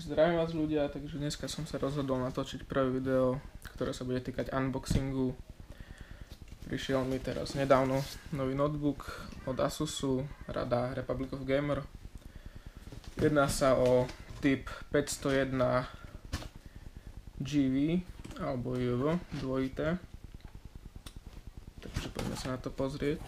Zdravím vás ľudia, takže dneska som sa rozhodol natočiť prvé video, ktoré sa bude týkať unboxingu. Prišiel mi teraz nedávno nový notebook od Asusu, rada Republic of Gamer. Jedná sa o typ 501 GV alebo JV dvojité. Takže poďme sa na to pozrieť.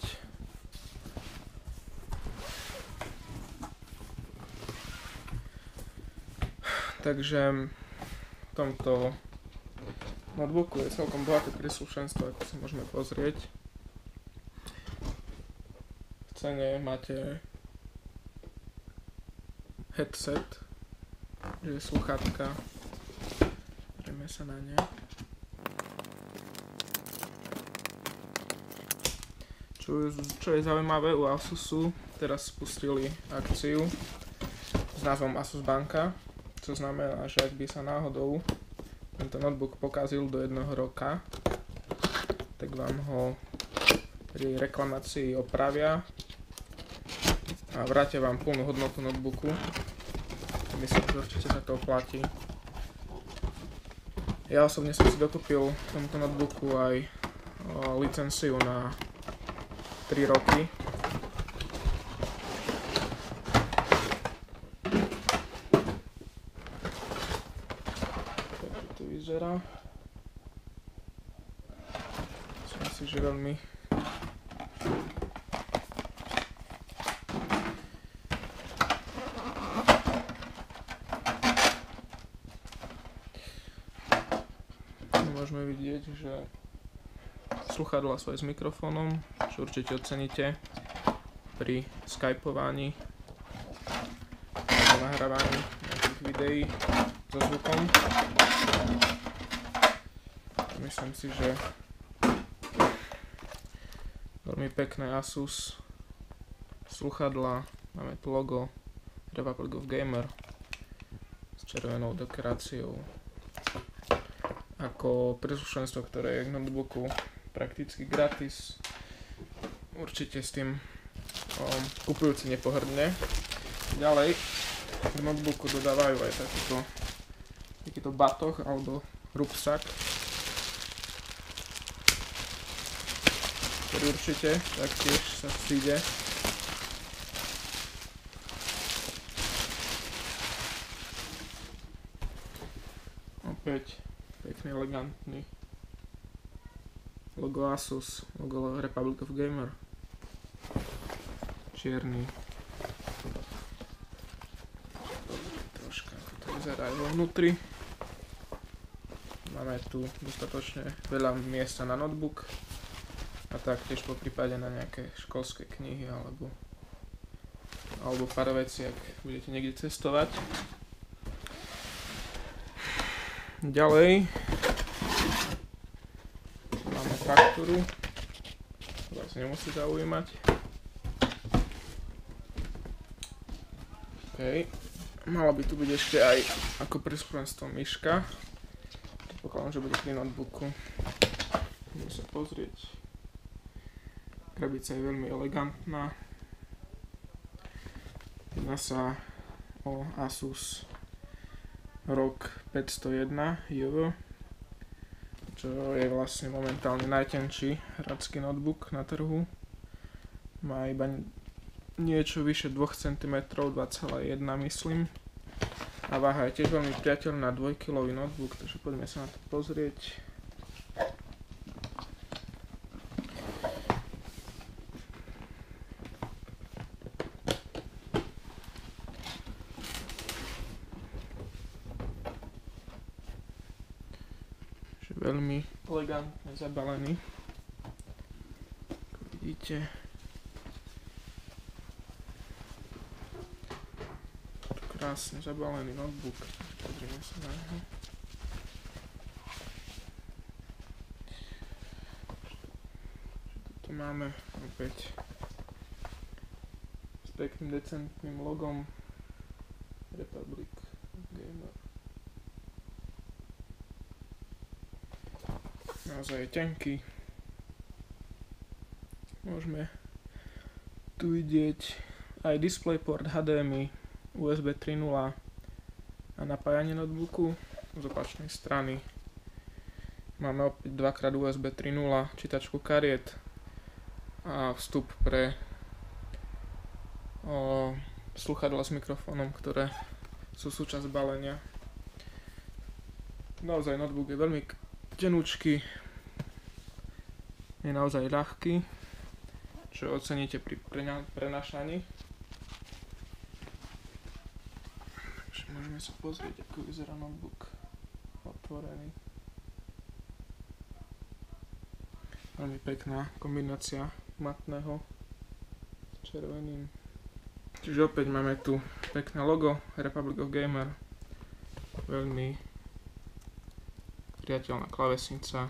Takže v tomto notebooku je celkom bohaté príslušenstvo, ako si môžeme pozrieť. V cene máte headset, že je sluchátka. Pozrieme sa na ne. Čo je zaujímavé, u Asusu teraz spustili akciu s názvom Asus Banka. To znamená, že ak by sa náhodou tento notebook pokazil do 1 roka, tak vám ho pri reklamácii opravia a vrátia vám plnú hodnotu notebooku. Myslím, že určite sa to oplatí. Ja osobne som si dokúpil v tomto notebooku aj licenciu na 3 roky. Vyzerá. Myslím si, že veľmi môžeme vidieť, že sluchadlá sú aj s mikrofónom, čo určite oceníte pri skypovaní alebo nahrávaní nejakých videí so zvukom. Myslím si, že veľmi pekné Asus sluchadlá, máme tu logo Republic of Gamer s červenou dekoráciou ako príslušenstvo, ktoré je k notebooku prakticky gratis. Určite s tým kupujúci nepohrdne. Ďalej k notebooku dodávajú aj takýto batoh alebo rúbsak, ktorý určite taktiež sa vsíde. Opäť pekný, elegantný logo Asus, logo Republic of Gamer, čierny. Troška ako to vyzerá aj vo vnútri. Máme tu dostatočne veľa miesta na notebook a taktiež po prípade na nejaké školské knihy alebo pár vecí, ak budete niekde cestovať. Ďalej máme faktúru, to vás nemusí zaujímať. OK, mala by tu byť ešte aj ako príslušenstvo myška. Predpokladám, že bude pri notebooku. Môžeme sa pozrieť. Krabica je veľmi elegantná. Jedná sa o Asus ROG 501 JV, čo je vlastne momentálne najtenčí hradský notebook na trhu. Má iba niečo vyše 2 cm, 2,1 myslím. A váha je tiež veľmi priateľná, 2-kilový notebook, takže poďme sa na to pozrieť. Veľmi elegantne zabalený. Ako vidíte, krásne zabalený notebook. Pozrieme sa na neho. Tu máme opäť s pekným decentným logom Republic of Gamer. Naozaj je tenký. Môžeme tu vidieť aj DisplayPort, HDMI, USB 3.0 a a napájanie notebooku. Z opačnej strany máme opäť 2x USB 3.0, čítačku kariet a vstup pre slúchadlá s mikrofónom, ktoré sú súčasť balenia. Naozaj notebook je veľmi tenúčky, je naozaj ľahký, čo oceníte pri prenášaní. Takže môžeme sa pozrieť, ako vyzerá notebook otvorený. Veľmi pekná kombinácia matného s červeným. Čiže opäť máme tu pekné logo Republic of Gamer. Veľmi priateľná klávesnica.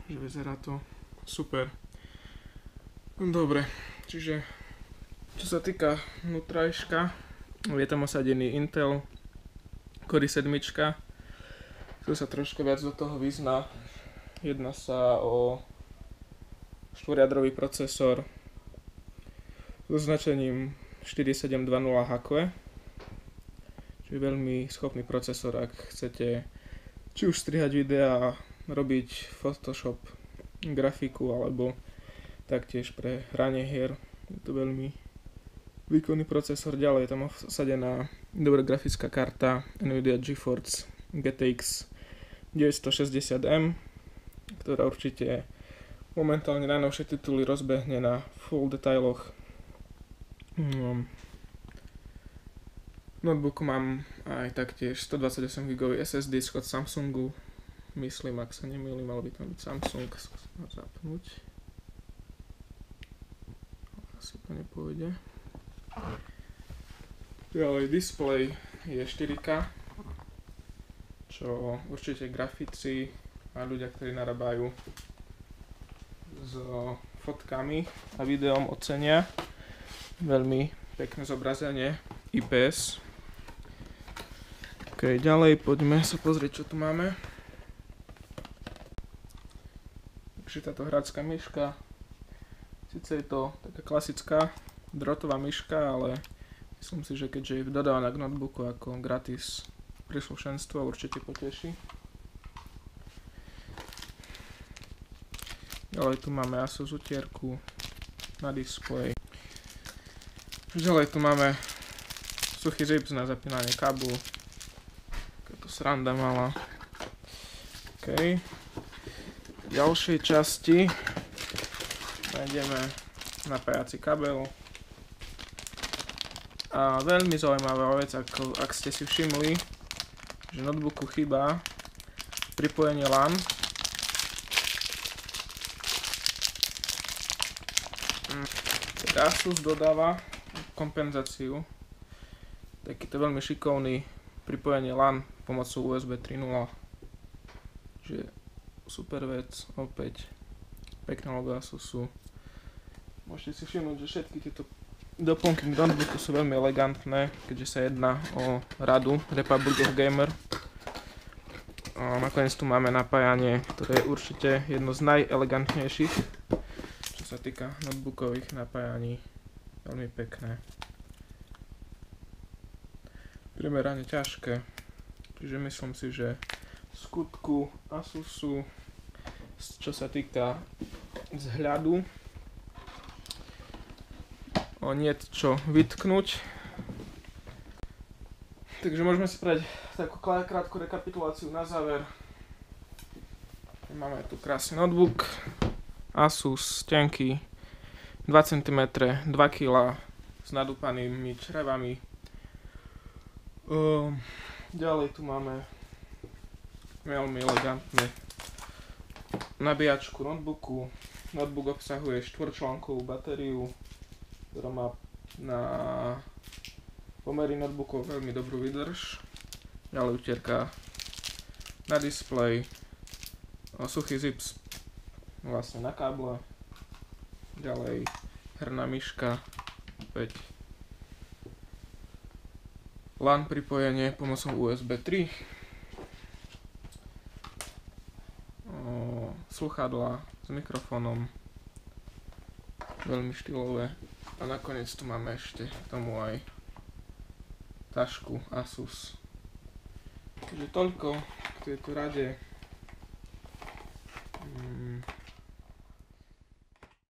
Že vyzerá to super. Dobre, čiže čo sa týka vnútrajška, je tam osadený Intel Core i7. Tu sa trošku viac do toho vyzná. Jedná sa o štvorjadrový procesor s označením 4720HQ, čiže veľmi schopný procesor, ak chcete či už strihať videá, robiť Photoshop, grafiku alebo taktiež pre hranie hier. Je to veľmi výkonný procesor. Ďalej je tam osadená dobrá grafická karta Nvidia GeForce GTX 960M, ktorá určite momentálne najnovšie tituly rozbehne na full detailoch. Notebook mám aj taktiež 128 GB SSD od Samsungu. Myslím, ak sa nemýlim, mal by tam byť Samsung. Skúsim ho zapnúť. Asi to nepôjde. Ďalej displej je 4K, čo určite grafici a ľudia, ktorí narábajú s fotkami a videom ocenia. Veľmi pekné zobrazenie IPS. Ok, ďalej poďme sa pozrieť, čo tu máme. Takže táto hráčska myška, síce je to taká klasická drotová myška, ale myslím si, že keďže je dodávaná k notebooku ako gratis príslušenstvo, určite poteší. Ďalej tu máme Asus utierku na displej. Ďalej tu máme suchý zips na zapínanie káblu. Takáto sranda malá. OK. V ďalšej časti nájdeme napájací kabel. A veľmi zaujímavá vec, ak ste si všimli, že notebooku chýba pripojenie LAN. Tak Asus dodáva kompenzáciu, takýto veľmi šikovný pripojenie LAN pomocou USB 3.0, že super vec, opäť pekné logo Asusu. Môžete si všimnúť, že všetky tieto doplnky k notebooku sú veľmi elegantné, keďže sa jedná o radu Republic of Gamer. A nakoniec tu máme napájanie, ktoré je určite jedno z najelegantnejších, čo sa týka notebookových napájaní. Veľmi pekné. Primerane ťažké. Čiže myslím si, že v skutku Asusu, čo sa týka vzhľadu, niet čo vytknúť. Takže môžeme si spraviť takú krátku rekapituláciu na záver. Máme tu krásny notebook Asus, tenký, 2 cm, 2 kg, s nadúpanými črevami. Ďalej tu máme veľmi elegantnú nabíjačku notebooku. Notebook obsahuje 4-článkovú batériu, ktorá má na pomery notebookov veľmi dobrú výdrž. Ďalej utierka na displej, suchý zips vlastne na káble. Ďalej herná myška, opäť LAN pripojenie pomocou USB 3, sluchadlá s mikrofónom, veľmi štýlové, a nakoniec tu máme ešte k tomu aj tašku Asus. Takže toľko k tejto rade.